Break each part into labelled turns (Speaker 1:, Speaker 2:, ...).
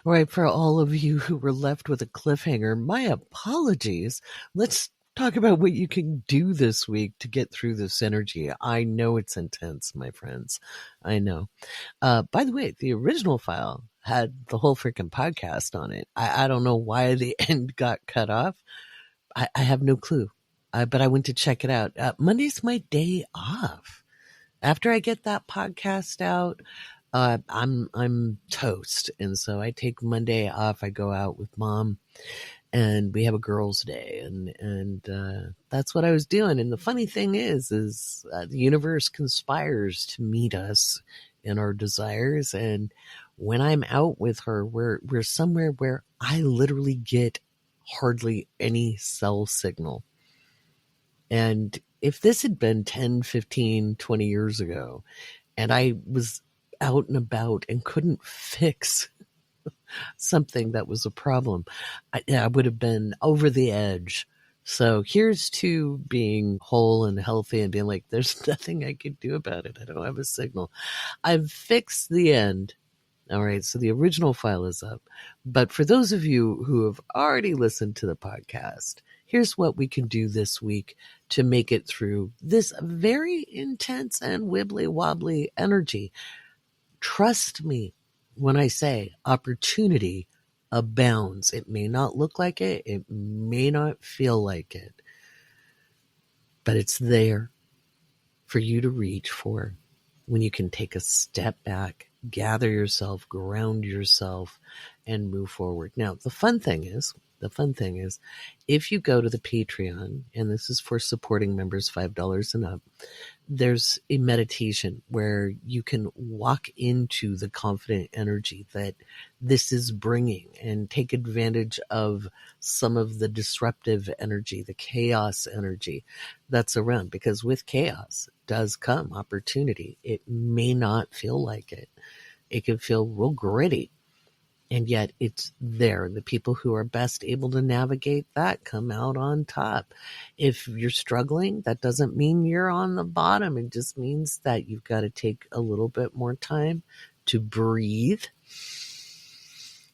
Speaker 1: All right, for all of you who were left with a cliffhanger, my apologies. Let's talk about what you can do this week to get through this energy. I know it's intense, my friends. I know. By the way, the original file had the whole freaking podcast on it. I don't know why the end got cut off. I have no clue. But I went to check it out. Monday's my day off. After I get that podcast out, I'm toast. And so I take Monday off. I go out with mom and we have a girls' day. And that's what I was doing. And the funny thing is the universe conspires to meet us in our desires. And when I'm out with her, we're somewhere where I literally get hardly any cell signal. And if this had been 10, 15, 20 years ago, and I was out and about and couldn't fix something that was a problem, I would have been over the edge. So here's to being whole and healthy and being like, there's nothing I can do about it. I don't have a signal. I've fixed the end. All right, so the original file is up. But for those of you who have already listened to the podcast, here's what we can do this week to make it through this very intense and wibbly-wobbly energy. Trust me when I say opportunity abounds. It may not look like it. It may not feel like it. But it's there for you to reach for when you can take a step back, gather yourself, ground yourself, and move forward. Now, the fun thing is, if you go to the Patreon, and this is for supporting members $5 and up, there's a meditation where you can walk into the confident energy that this is bringing and take advantage of some of the disruptive energy, the chaos energy that's around. Because with chaos does come opportunity. It may not feel like it. It can feel real gritty. And yet it's there. The people who are best able to navigate that come out on top. If you're struggling, that doesn't mean you're on the bottom. It just means that you've got to take a little bit more time to breathe,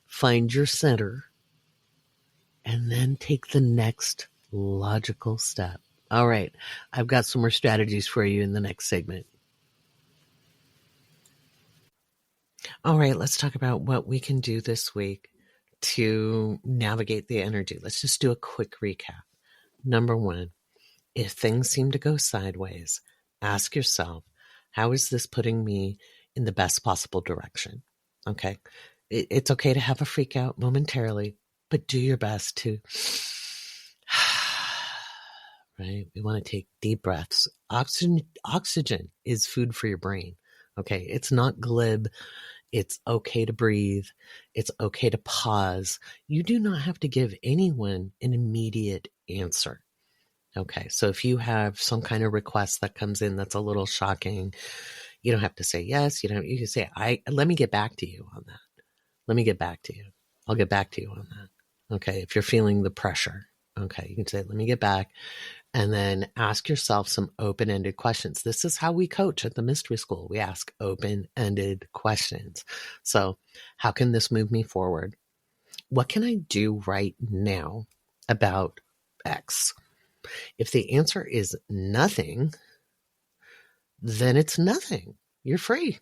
Speaker 1: find your center, and then take the next logical step. All right, I've got some more strategies for you in the next segment. All right, let's talk about what we can do this week to navigate the energy. Let's just do a quick recap. Number one, if things seem to go sideways, ask yourself, how is this putting me in the best possible direction? Okay. It's okay to have a freak out momentarily, but do your best to, right? We want to take deep breaths. Oxygen is food for your brain. Okay. It's not glib. It's okay to breathe. It's okay to pause. You do not have to give anyone an immediate answer. Okay, so if you have some kind of request that comes in that's a little shocking, you don't have to say yes. You can say, let me get back to you on that. Let me get back to you. I'll get back to you on that. Okay, if you're feeling the pressure, okay, you can say, let me get back. And then ask yourself some open-ended questions. This is how we coach at the Mystery School. We ask open-ended questions. So how can this move me forward? What can I do right now about X? If the answer is nothing, then it's nothing. You're free.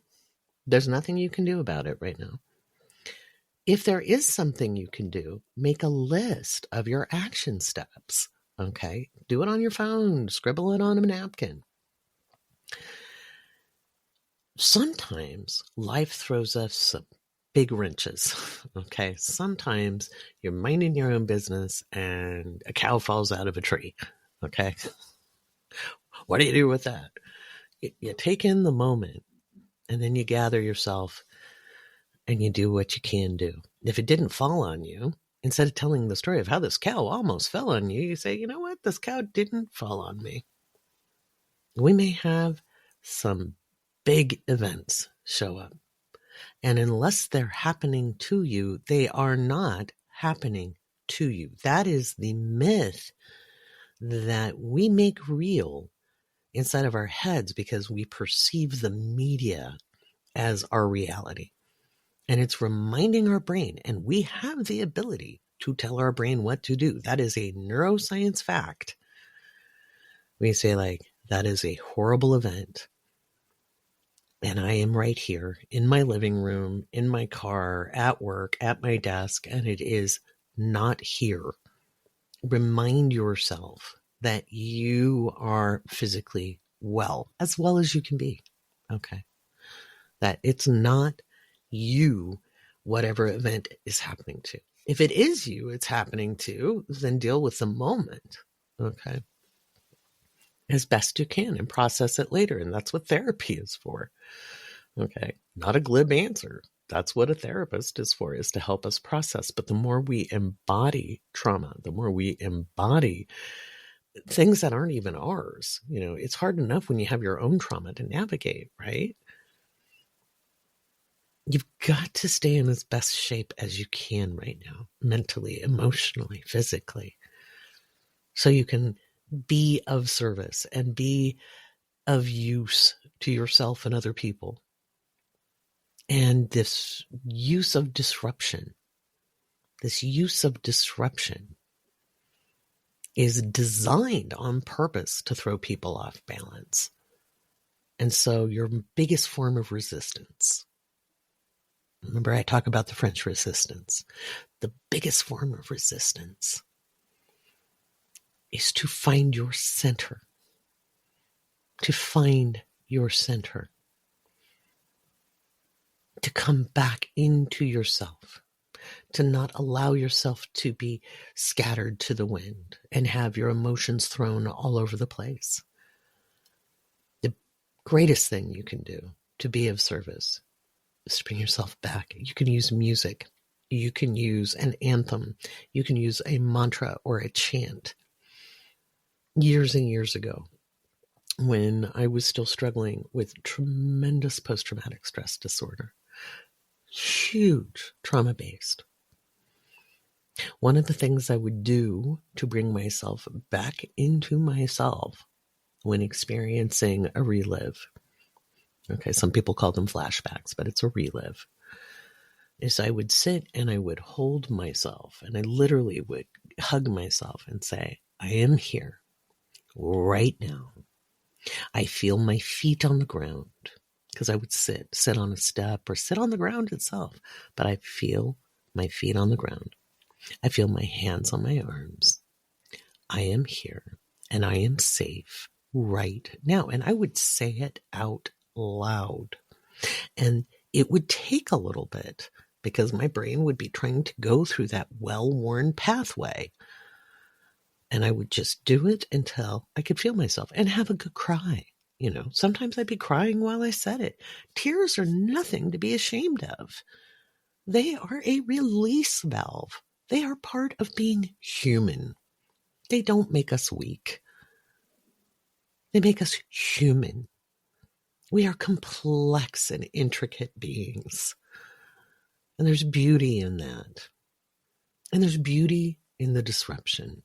Speaker 1: There's nothing you can do about it right now. If there is something you can do, make a list of your action steps. Okay, do it on your phone, scribble it on a napkin. Sometimes life throws us some big wrenches. Okay, sometimes you're minding your own business and a cow falls out of a tree. Okay, what do you do with that? You take in the moment and then you gather yourself and you do what you can do. If it didn't fall on you, instead of telling the story of how this cow almost fell on you, you say, you know what? This cow didn't fall on me. We may have some big events show up. And unless they're happening to you, they are not happening to you. That is the myth that we make real inside of our heads because we perceive the media as our reality. And it's reminding our brain, and we have the ability to tell our brain what to do. That is a neuroscience fact. We say, like, that is a horrible event. And I am right here in my living room, in my car, at work, at my desk, and it is not here. Remind yourself that you are physically well as you can be. Okay. That it's not you, whatever event is happening to. If it is you it's happening to, then deal with the moment. Okay. As best you can and process it later. And that's what therapy is for. Okay. Not a glib answer. That's what a therapist is for, is to help us process. But the more we embody trauma, the more we embody things that aren't even ours, it's hard enough when you have your own trauma to navigate, right? You've got to stay in as best shape as you can right now, mentally, emotionally, physically, so you can be of service and be of use to yourself and other people. And this use of disruption is designed on purpose to throw people off balance. And so your biggest form of resistance, remember I talk about the French resistance, the biggest form of resistance is to find your center, to come back into yourself, to not allow yourself to be scattered to the wind and have your emotions thrown all over the place. The greatest thing you can do to be of service is to bring yourself back. You can use music. You can use an anthem. You can use a mantra or a chant. Years and years ago, when I was still struggling with tremendous post-traumatic stress disorder, huge trauma-based, one of the things I would do to bring myself back into myself when experiencing a relive, okay, some people call them flashbacks, but it's a relive, is I would sit and I would hold myself, and I literally would hug myself and say, I am here right now. I feel my feet on the ground, because I would sit on a step or sit on the ground itself, but I feel my feet on the ground. I feel my hands on my arms. I am here and I am safe right now. And I would say it out loud. And it would take a little bit because my brain would be trying to go through that well-worn pathway. And I would just do it until I could feel myself and have a good cry. Sometimes I'd be crying while I said it. Tears are nothing to be ashamed of. They are a release valve. They are part of being human. They don't make us weak. They make us human. We are complex and intricate beings. And there's beauty in that. And there's beauty in the disruption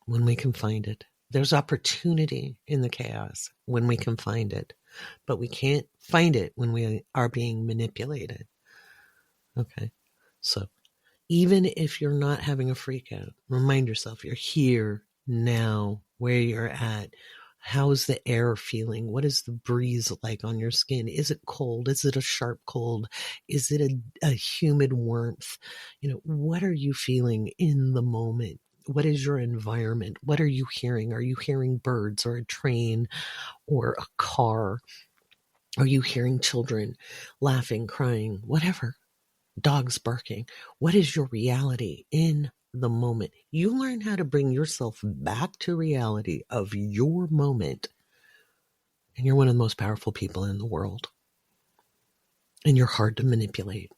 Speaker 1: when we can find it. There's opportunity in the chaos when we can find it. But we can't find it when we are being manipulated. Okay? So even if you're not having a freak out, remind yourself you're here now, where you're at. How's the air feeling? What is the breeze like on your skin? Is it cold? Is it a sharp cold? Is it a humid warmth? What are you feeling in the moment? What is your environment? What are you hearing? Are you hearing birds or a train or a car? Are you hearing children laughing, crying, whatever? Dogs barking? What is your reality in the moment? You learn how to bring yourself back to reality of your moment, and you're one of the most powerful people in the world. And you're hard to manipulate.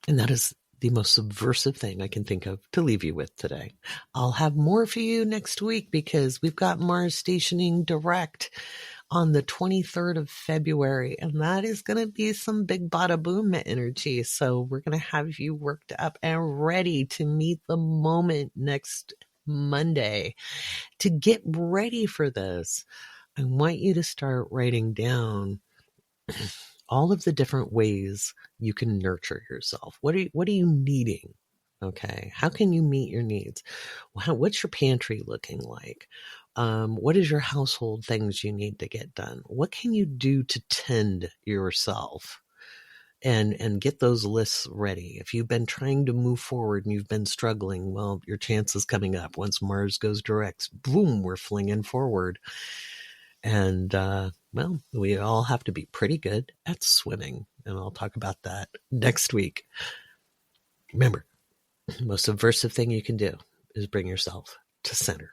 Speaker 1: And that is the most subversive thing I can think of to leave you with today. I'll have more for you next week because we've got Mars stationing direct on the 23rd of February, and that is going to be some big bada boom energy. So we're going to have you worked up and ready to meet the moment next Monday. To get ready for this, I want you to start writing down all of the different ways you can nurture yourself. What are you needing? Okay. How can you meet your needs? What's your pantry looking like? What is your household things you need to get done? What can you do to tend yourself? And get those lists ready. If you've been trying to move forward and you've been struggling, well, your chance is coming up. Once Mars goes direct, boom, we're flinging forward. And, well, we all have to be pretty good at swimming. And I'll talk about that next week. Remember, the most subversive thing you can do is bring yourself to center.